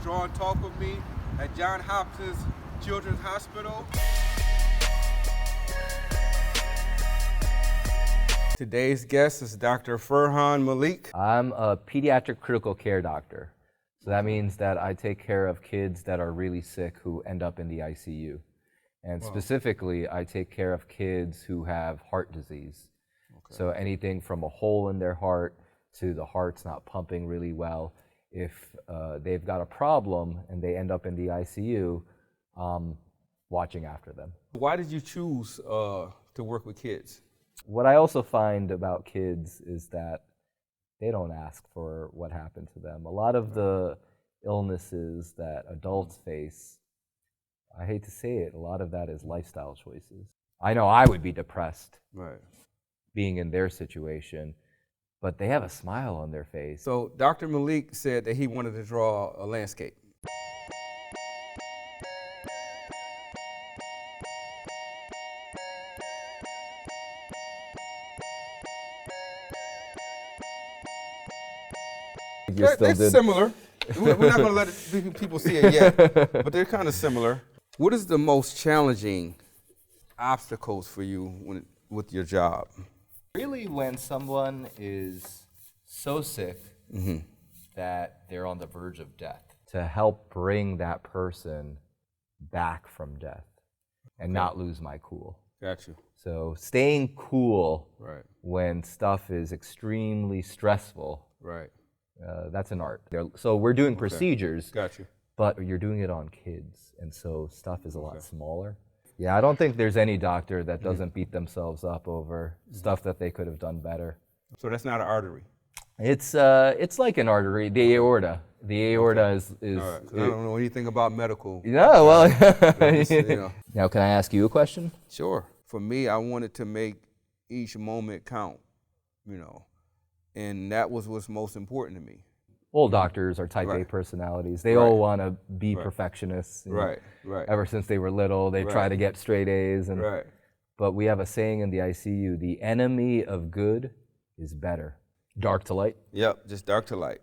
John talk with me at John Hopkins Children's Hospital. Today's guest is Dr. Farhan Malik. I'm a pediatric critical care doctor. So that means that I take care of kids that are really sick who end up in the ICU. And specifically, I take care of kids who have heart disease. Okay. So anything from a hole in their heart to the heart's not pumping really well. If they've got a problem and they end up in the ICU, watching after them. Why did you choose to work with kids? What I also find about kids is that they don't ask for what happened to them. A lot of the illnesses that adults face, I hate to say it, a lot of that is lifestyle choices. I know I would be depressed being in their situation, but they have a smile on their face. So Dr. Malik said that he wanted to draw a landscape. They're similar. We're not going to let people see it yet, but they're kind of similar. What is the most challenging obstacles for you with your job? Really, when someone is so sick that they're on the verge of death, to help bring that person back from death and not lose my cool. Got you. So staying cool when stuff is extremely stressful, that's an art. So we're doing procedures, but you're doing it on kids, and so stuff is a lot smaller. Yeah, I don't think there's any doctor that doesn't beat themselves up over stuff that they could have done better. So that's not an artery? It's like an artery, the aorta. The aorta is I don't know anything about medical. No, well, you know. Now can I ask you a question? Sure. For me, I wanted to make each moment count, you know, and that was what's most important to me. All doctors are type A personalities. They all want to be perfectionists. Ever since they were little, they try to get straight A's. And, but we have a saying in the ICU, the enemy of good is better. Dark to light? Yep, just dark to light.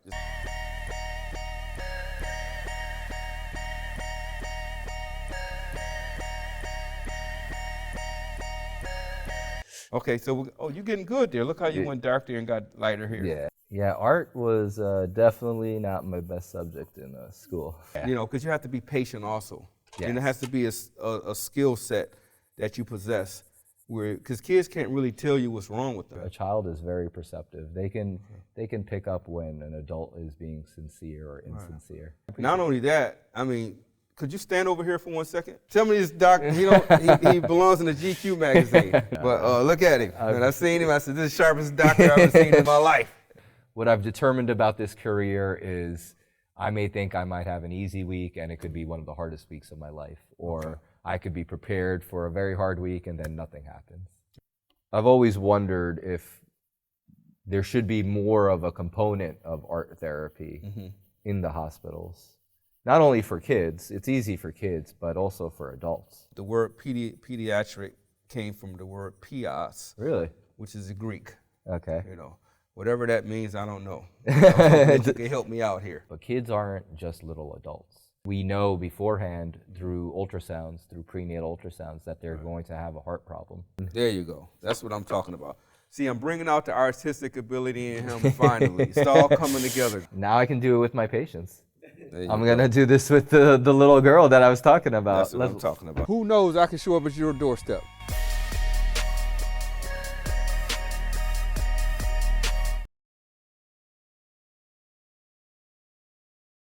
Okay, so you're getting good there. Look how you went dark there and got lighter here. Yeah, art was definitely not my best subject in school. You know, because you have to be patient also. And it has to be a skill set that you possess, because kids can't really tell you what's wrong with them. A child is very perceptive. They can pick up when an adult is being sincere or insincere. Not only that, I mean, could you stand over here for 1 second? Tell me this doctor, he belongs in the GQ magazine. But look at him. When I seen him, I said, this is the sharpest doctor I've ever seen in my life. What I've determined about this career is I may think I might have an easy week and it could be one of the hardest weeks of my life. Or I could be prepared for a very hard week and then nothing happens. I've always wondered if there should be more of a component of art therapy in the hospitals. Not only for kids, it's easy for kids, but also for adults. The word pediatric came from the word pios. Really? Which is a Greek. Okay. You know, whatever that means, I don't know. You can help me out here. But kids aren't just little adults. We know beforehand through ultrasounds, through prenatal ultrasounds, that they're going to have a heart problem. There you go. That's what I'm talking about. See, I'm bringing out the artistic ability in him finally. It's all coming together. Now I can do it with my patients. I'm going to do this with the little girl that I was talking about. That's what I'm talking about. Who knows I can show up at your doorstep.